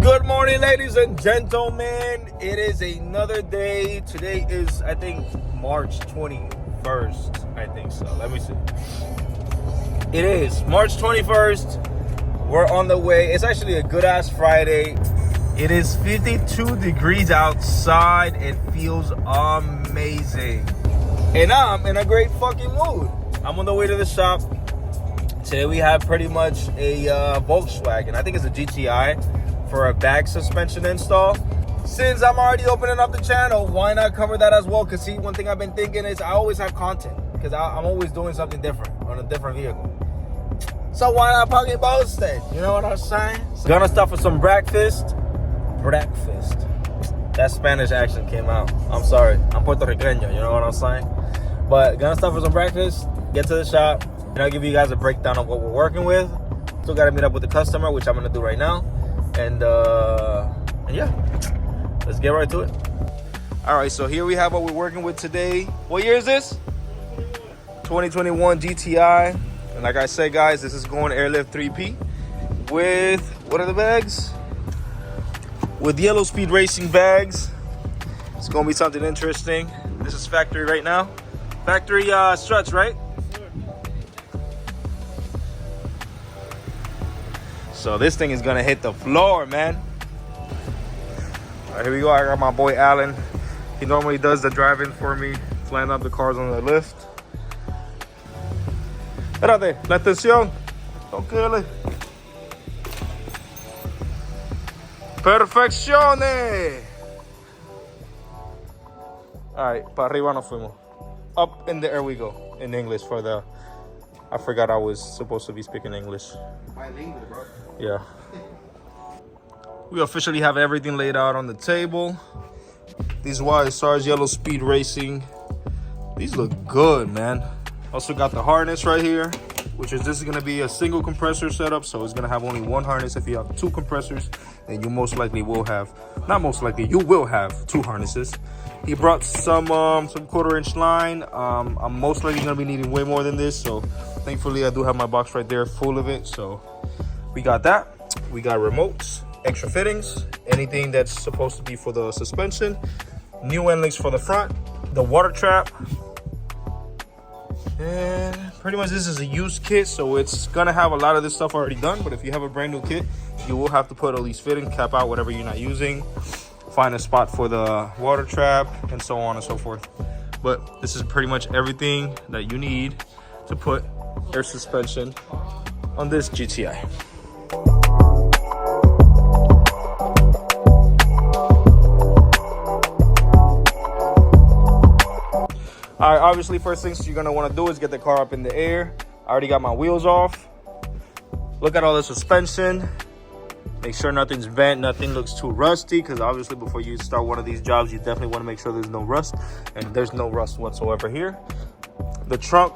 Good morning, ladies and gentlemen. It is another day. Today is, I think, March 21st. I think so. Let me see. It is March 21st. We're on the way. It's actually a good-ass Friday. It is 52 degrees outside. It feels amazing. And I'm in a great fucking mood. I'm on the way to the shop. Today we have pretty much a Volkswagen. I think it's a GTI. For a bag suspension install. Since I'm already opening up the channel, why not cover that as well? Because see, one thing I've been thinking is I always have content, because I'm always doing something different on a different vehicle. So why not fucking boast it? You know what I'm saying? Gonna stop for some breakfast. That Spanish accent came out. I'm sorry, I'm Puerto Riqueño, you know what I'm saying? But gonna stop for some breakfast, get to the shop, and I'll give you guys a breakdown of what we're working with. Still gotta meet up with the customer, which I'm gonna do right now. And yeah, let's get right to it. All right, so here we have what we're working with today. What year is this? 2021 GTI. And like I said, guys, this is going Airlift 3P with, what are the bags? With Yellow Speed Racing bags. It's gonna be something interesting. This is factory right now. Factory struts, right? So this thing is gonna hit the floor, man. All right, here we go. I got my boy Alan. He normally does the driving for me, flying up the cars on the lift. Espérate, la atención. Okay. Perfeccione. All right, para arriba nos fuimos. Up in the air we go. In English for the. I forgot I was supposed to be speaking English. Bilingual, bro. Yeah. We officially have everything laid out on the table. These YSR's Yellow Speed Racing. These look good, man. Also got the harness right here, which is, this is gonna be a single compressor setup, so it's gonna have only one harness. If you have two compressors, then you most likely will have, not most likely, you will have two harnesses. He brought some quarter-inch line. I'm most likely gonna be needing way more than this, so thankfully I do have my box right there full of it. So we got that. We got remotes, extra fittings, anything that's supposed to be for the suspension, new end links for the front, the water trap, and pretty much this is a used kit, so it's gonna have a lot of this stuff already done. But if you have a brand new kit, you will have to put all these fittings, cap out whatever you're not using, find a spot for the water trap, and so on and so forth. But this is pretty much everything that you need to put air suspension on this GTI. All right, obviously first things you're gonna wanna do is get the car up in the air. I already got my wheels off. Look at all the suspension. Make sure nothing's bent, nothing looks too rusty, because obviously before you start one of these jobs, you definitely wanna make sure there's no rust, and there's no rust whatsoever here. The trunk,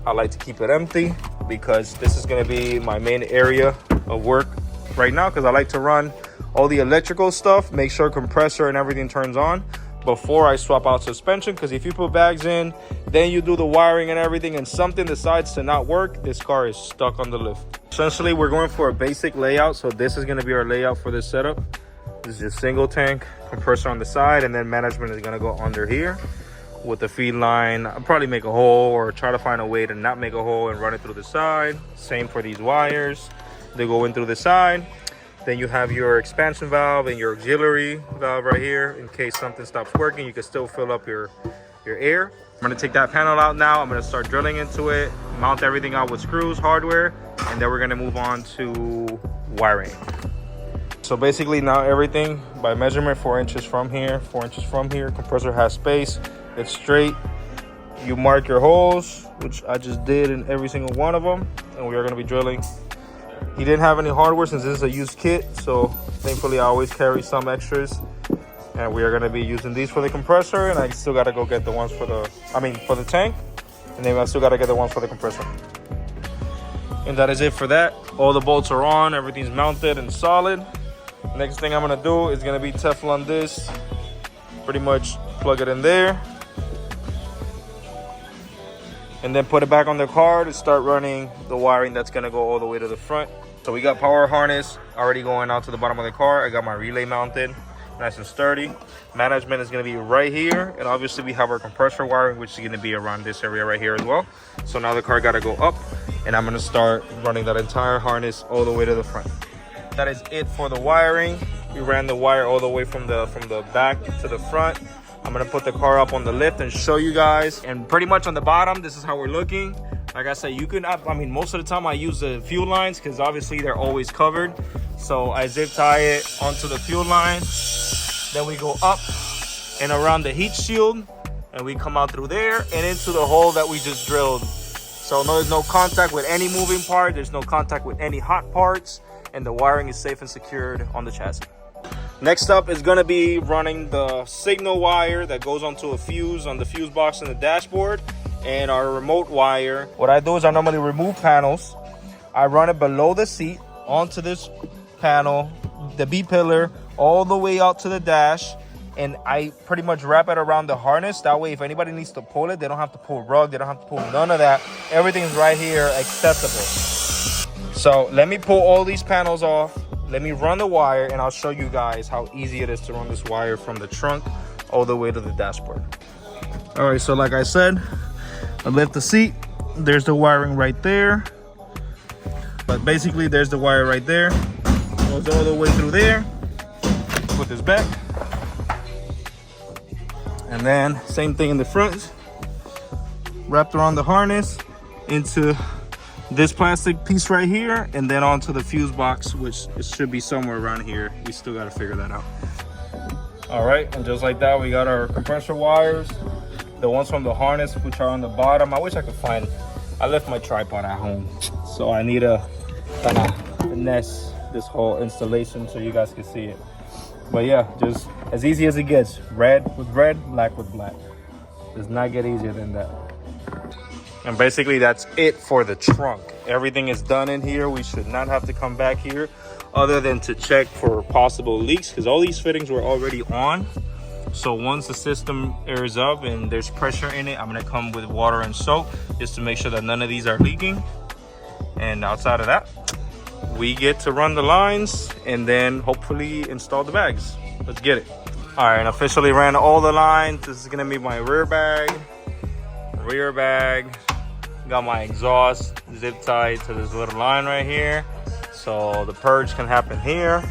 I like to keep it empty because this is gonna be my main area of work right now, because I like to run all the electrical stuff, make sure compressor and everything turns on before I swap out suspension. Because if you put bags in, then you do the wiring and everything, and something decides to not work, this car is stuck on the lift. Essentially, we're going for a basic layout, so this is gonna be our layout for this setup. This is just single tank, compressor on the side, and then management is gonna go under here with the feed line. I'll probably make a hole or try to find a way to not make a hole and run it through the side. Same for these wires, they go in through the side. Then you have your expansion valve and your auxiliary valve right here. In case something stops working, you can still fill up your air. I'm gonna take that panel out now. I'm gonna start drilling into it, mount everything out with screws, hardware, and then we're gonna move on to wiring. So basically now everything by measurement, 4 inches from here, 4 inches from here. Compressor has space, it's straight. You mark your holes, which I just did in every single one of them, and we are gonna be drilling. He didn't have any hardware since this is a used kit, so thankfully I always carry some extras. And we are gonna be using these for the compressor, and I still gotta go get the ones for the, for the tank, and then I still gotta get the ones for the compressor. And that is it for that. All the bolts are on, everything's mounted and solid. Next thing I'm gonna do is gonna be Teflon this. Pretty much plug it in there. And then put it back on the car to start running the wiring that's gonna go all the way to the front So we got power harness already going out to the bottom of the car. I got my relay mounted, nice and sturdy. Management is going to be right here, and obviously we have our compressor wiring, which is going to be around this area right here as well. So now the car got to go up, and I'm going to start running that entire harness all the way to the front. That is it for the wiring. We ran the wire all the way from the back to the front. I'm going to put the car up on the lift and show you guys. And pretty much on the bottom, this is how we're looking. Like I said, you can, I mean, most of the time I use the fuel lines because obviously they're always covered. So I zip tie it onto the fuel line. Then we go up and around the heat shield, and we come out through there and into the hole that we just drilled. So no, there's no contact with any moving part. There's no contact with any hot parts, and the wiring is safe and secured on the chassis. Next up is gonna be running the signal wire that goes onto a fuse on the fuse box in the dashboard, and our remote wire. What I do is I normally remove panels. I run it below the seat onto this panel, the B pillar, all the way out to the dash, and I pretty much wrap it around the harness. That way, if anybody needs to pull it, they don't have to pull a rug, they don't have to pull none of that. Everything's right here accessible. So let me pull all these panels off. Let me run the wire, and I'll show you guys how easy it is to run this wire from the trunk all the way to the dashboard. All right, so like I said, I lift the seat. There's the wiring right there. But basically, there's the wire right there. Goes all the way through there. Put this back. And then, same thing in the front. Wrapped around the harness into this plastic piece right here, and then onto the fuse box, which it should be somewhere around here. We still got to figure that out. All right, and just like that, we got our compressor wires, the ones from the harness, which are on the bottom. I wish I could find, I left my tripod at home, so I need to kind of finesse this whole installation so you guys can see it. But yeah, just as easy as it gets. Red with red, black with black. Does not get easier than that. And basically that's it for the trunk. Everything is done in here. We should not have to come back here other than to check for possible leaks, because all these fittings were already on. So once the system airs up and there's pressure in it, I'm gonna come with water and soap just to make sure that none of these are leaking. And outside of that, we get to run the lines and then hopefully install the bags. Let's get it. All right, and officially ran all the lines. This is gonna be my rear bag. Got my exhaust zip tied to this little line right here, so the purge can happen here.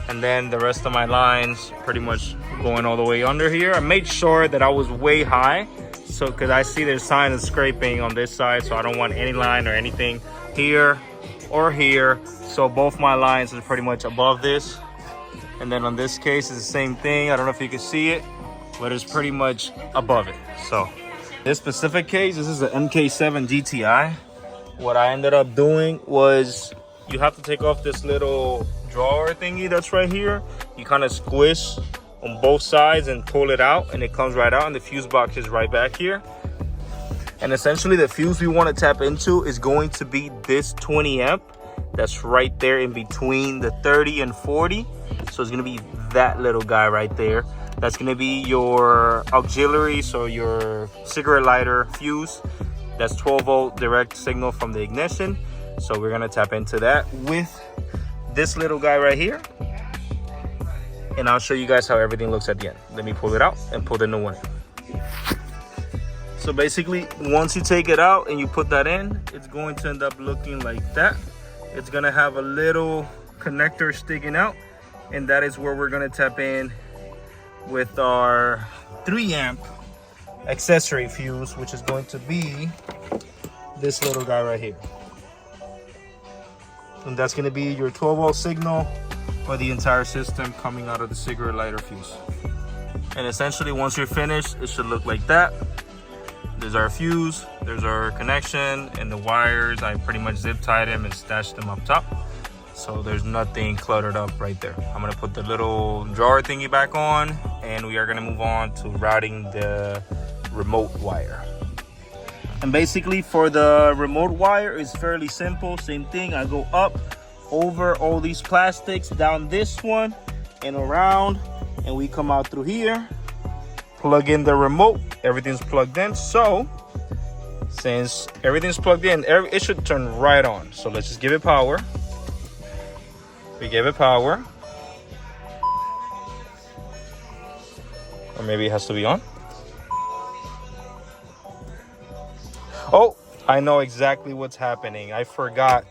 And then the rest of my lines pretty much going all the way under here. I made sure that I was way high, so because I see there's signs of scraping on this side, so I don't want any line or anything here or here. So both my lines are pretty much above this. And then on this case, it's the same thing. I don't know if you can see it, but it's pretty much above it. So this specific case, this is an MK7 GTI. What I ended up doing was, you have to take off this little drawer thingy that's right here. You kind of squish on both sides and pull it out, and it comes right out, and the fuse box is right back here. And essentially the fuse we want to tap into is going to be this 20 amp that's right there in between the 30 and 40. So it's going to be that little guy right there. That's going to be your auxiliary, so your cigarette lighter fuse. That's 12 volt direct signal from the ignition. So we're going to tap into that with this little guy right here. And I'll show you guys how everything looks at the end. Let me pull it out and pull the new one in. So basically, once you take it out and you put that in, it's going to end up looking like that. It's going to have a little connector sticking out, and that is where we're going to tap in with our 3 amp accessory fuse, which is going to be this little guy right here. And that's going to be your 12 volt signal for the entire system coming out of the cigarette lighter fuse. And essentially, once you're finished, it should look like that. There's our fuse, there's our connection, and the wires, I pretty much zip tied them and stashed them up top. So there's nothing cluttered up right there. I'm gonna put the little drawer thingy back on, and we are gonna move on to routing the remote wire. And basically for the remote wire, it's fairly simple. Same thing, I go up over all these plastics, down this one and around, and we come out through here, plug in the remote. Everything's plugged in. So since everything's plugged in, it should turn right on. So let's just give it power. We gave it power. Or maybe it has to be on. Oh, I know exactly what's happening. I forgot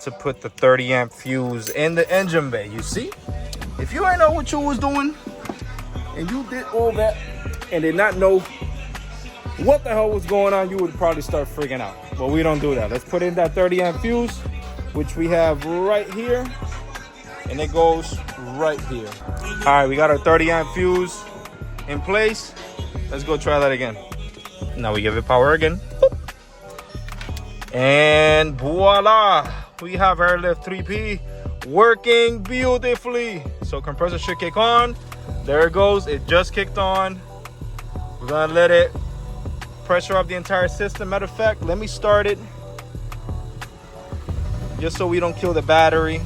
to put the 30 amp fuse in the engine bay. You see? If you ain't know what you was doing and you did all that and did not know what the hell was going on, you would probably start freaking out. But we don't do that. Let's put in that 30 amp fuse, which we have right here, and it goes right here. All right, we got our 30 amp fuse in place. Let's go try that again. Now we give it power again. And voila, we have our lift 3P working beautifully. So compressor should kick on. There it goes. It just kicked on. We're gonna let it pressure up the entire system. Matter of fact, let me start it just so we don't kill the battery.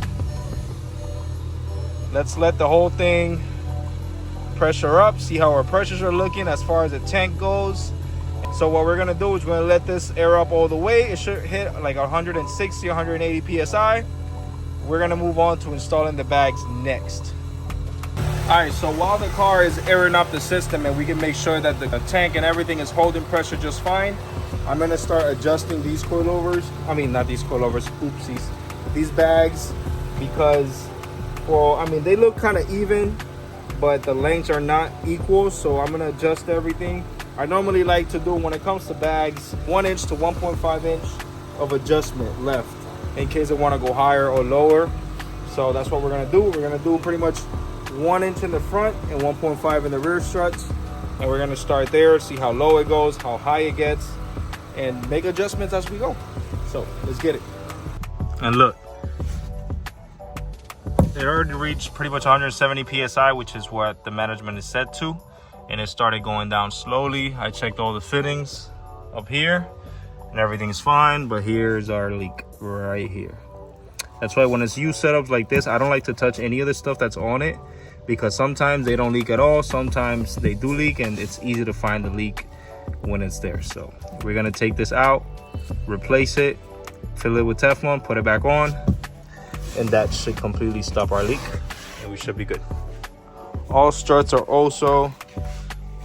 Let's let the whole thing pressure up, see how our pressures are looking as far as the tank goes. So what we're gonna do is we're gonna let this air up all the way. It should hit like 160, 180 PSI. We're gonna move on to installing the bags next. All right, so while the car is airing up the system and we can make sure that the tank and everything is holding pressure just fine, I'm gonna start adjusting these coilovers. I mean, not these coilovers, oopsies. These bags, because, well, I mean, they look kind of even, but the lengths are not equal. So I'm gonna adjust everything. I normally like to do, when it comes to bags, 1 inch to 1.5 inch of adjustment left in case I want to go higher or lower. So that's what we're gonna do. We're gonna do pretty much 1 inch in the front and 1.5 in the rear struts, and we're gonna start there, see how low it goes, how high it gets, and make adjustments as we go. So let's get it. And look, it already reached pretty much 170 PSI, which is what the management is set to. And it started going down slowly. I checked all the fittings up here and everything's fine, but here's our leak right here. That's why when it's used setups like this, I don't like to touch any of the stuff that's on it, because sometimes they don't leak at all, sometimes they do leak, and it's easy to find the leak when it's there. So we're gonna take this out, replace it, fill it with Teflon, put it back on, and that should completely stop our leak and we should be good. All struts are also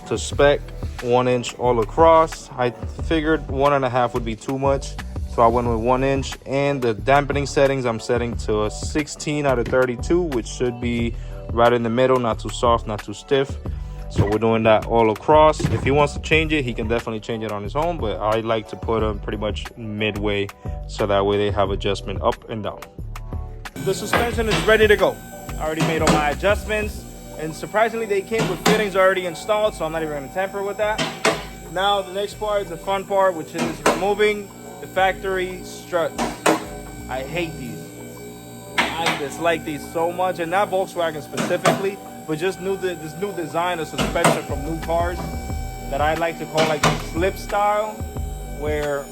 to spec, 1 inch all across. I figured 1.5 would be too much, so I went with 1 inch. And the dampening settings, I'm setting to a 16 out of 32, which should be right in the middle, not too soft, not too stiff. So we're doing that all across. If he wants to change it, he can definitely change it on his own, but I like to put them pretty much midway, so that way they have adjustment up and down. The suspension is ready to go. I already made all my adjustments. And surprisingly, they came with fittings already installed, so I'm not even going to tamper with that. Now, the next part is the fun part, which is removing the factory struts. I hate these. I dislike these so much, and not Volkswagen specifically, but just this new design of suspension from new cars that I like to call like the slip style, where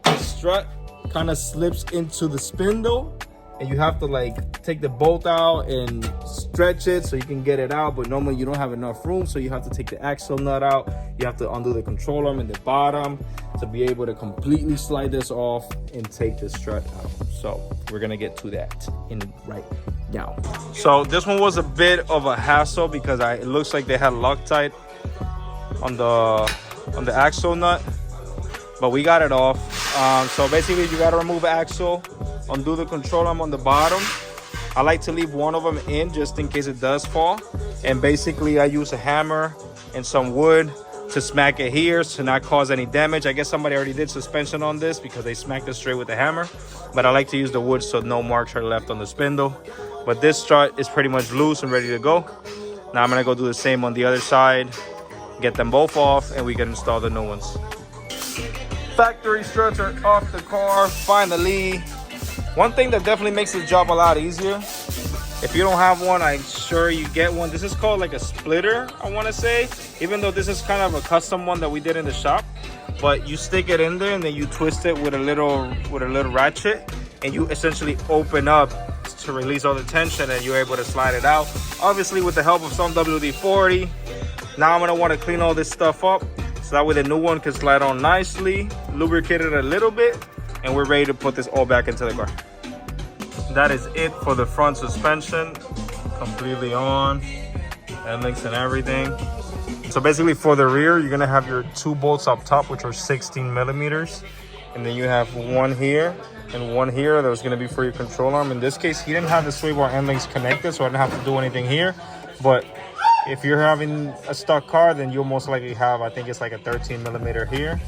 the strut kind of slips into the spindle, and you have to like take the bolt out and stretch it so you can get it out, but normally you don't have enough room, so you have to take the axle nut out. You have to undo the control arm in the bottom to be able to completely slide this off and take the strut out. So we're gonna get to that in right now. So this one was a bit of a hassle because it looks like they had Loctite on the axle nut, but we got it off. So basically you got to remove axle, undo the control arm on the bottom. I like to leave one of them in just in case it does fall. And basically I use a hammer and some wood to smack it here to not cause any damage. I guess somebody already did suspension on this because they smacked it straight with the hammer, but I like to use the wood so no marks are left on the spindle. But this strut is pretty much loose and ready to go. Now I'm gonna go do the same on the other side, get them both off, and we can install the new ones. Factory struts are off the car finally. One thing that definitely makes this job a lot easier, if you don't have one, I'm sure you get one. This is called like a splitter, I want to say, even though this is kind of a custom one that we did in the shop. But you stick it in there and then you twist it with a little ratchet, and you essentially open up to release all the tension, and you're able to slide it out. Obviously with the help of some WD-40. Now I'm gonna want to clean all this stuff up so that way the new one can slide on nicely, lubricate it a little bit, and we're ready to put this all back into the car. That is it for the front suspension. Completely on. End links and everything. So basically for the rear, you're gonna have your 2 bolts up top, which are 16 millimeters. And then you have one here and one here that was gonna be for your control arm. In this case, he didn't have the sway bar end links connected, so I didn't have to do anything here. But if you're having a stock car, then you'll most likely have, I think it's like a 13 millimeter here.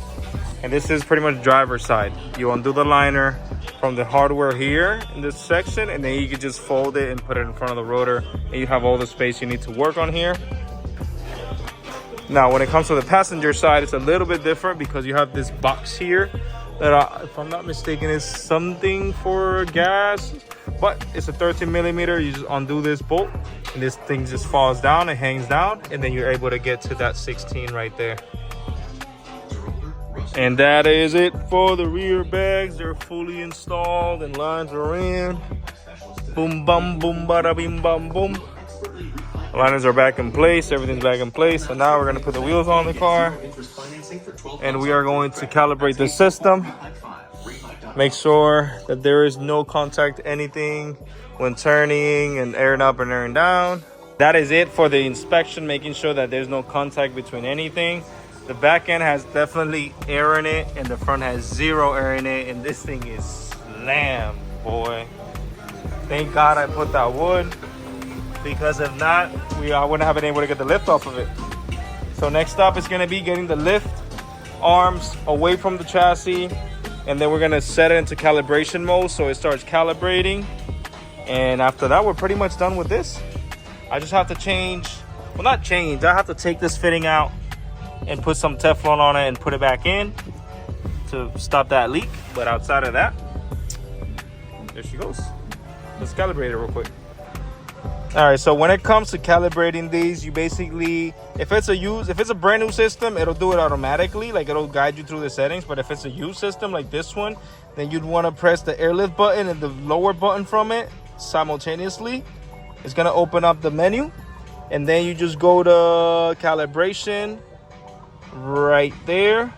And this is pretty much driver's side. You undo the liner from the hardware here in this section, and then you can just fold it and put it in front of the rotor, and you have all the space you need to work on here. Now, when it comes to the passenger side, it's a little bit different because you have this box here that, if I'm not mistaken, is something for gas, but it's a 13 millimeter. You just undo this bolt, and this thing just falls down and hangs down, and then you're able to get to that 16 right there. And that is it for the rear bags. They're fully installed and lines are in. Boom, bum, boom, bada, bim, bum, boom. The liners are back in place. Everything's back in place. So now we're going to put the wheels on the car. And we are going to calibrate the system. Make sure that there is no contact anything when turning and airing up and airing down. That is it for the inspection, making sure that there's no contact between anything. The back end has definitely air in it, and the front has 0 air in it, and this thing is slammed, boy. Thank God I put that wood, because if not, I wouldn't have been able to get the lift off of it. So next up is going to be getting the lift arms away from the chassis, and then we're going to set it into calibration mode so it starts calibrating. And after that, we're pretty much done with this. I just have to change, well, not change, I have to take this fitting out and put some Teflon on it and put it back in to stop that leak. But outside of that, there she goes. Let's calibrate it real quick. All right, so when it comes to calibrating these, you basically, if it's a brand new system, it'll do it automatically, like it'll guide you through the settings. But if it's a used system like this one, then you'd want to press the airlift button and the lower button from it simultaneously. It's gonna open up the menu, and then you just go to calibration right there,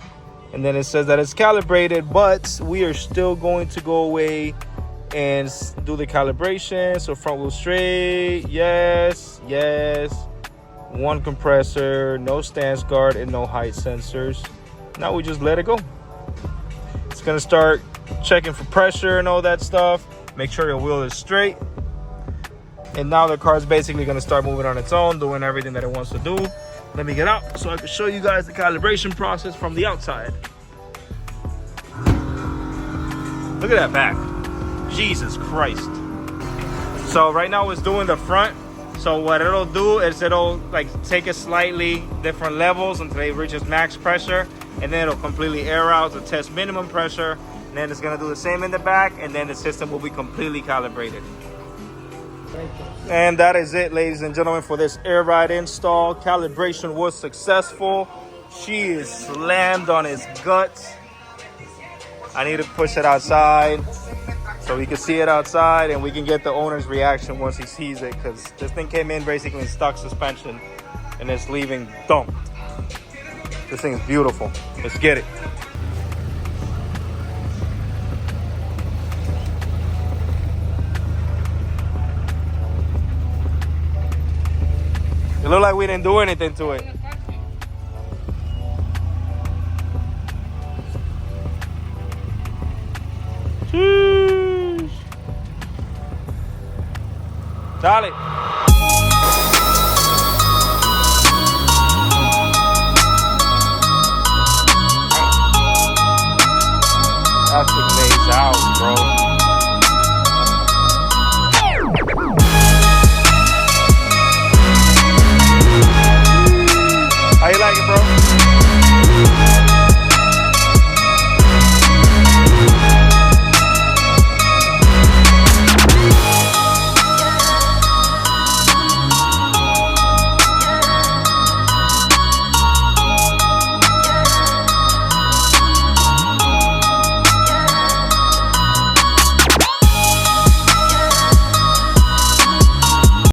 and then it says that it's calibrated, but we are still going to go away and do the calibration. So front wheel straight, yes, yes. 1 compressor, no stance guard, and no height sensors. Now we just let it go. It's gonna start checking for pressure and all that stuff. Make sure your wheel is straight. And now the car is basically gonna start moving on its own, doing everything that it wants to do. Let me get out so I can show you guys the calibration process from the outside. Look at that back. Jesus Christ. So right now it's doing the front. So what it'll do is it'll like take it slightly different levels until it reaches max pressure, and then it'll completely air out to test minimum pressure. And then it's gonna do the same in the back, and then the system will be completely calibrated. And that is it, ladies and gentlemen, for this air ride install. Calibration was successful. She is slammed on its guts. I need to push it outside so we can see it outside and we can get the owner's reaction once he sees it, because this thing came in basically in stock suspension and it's leaving dumped. This thing is beautiful. Let's get it. It looked like we didn't do anything to it. Sheesh. Dale.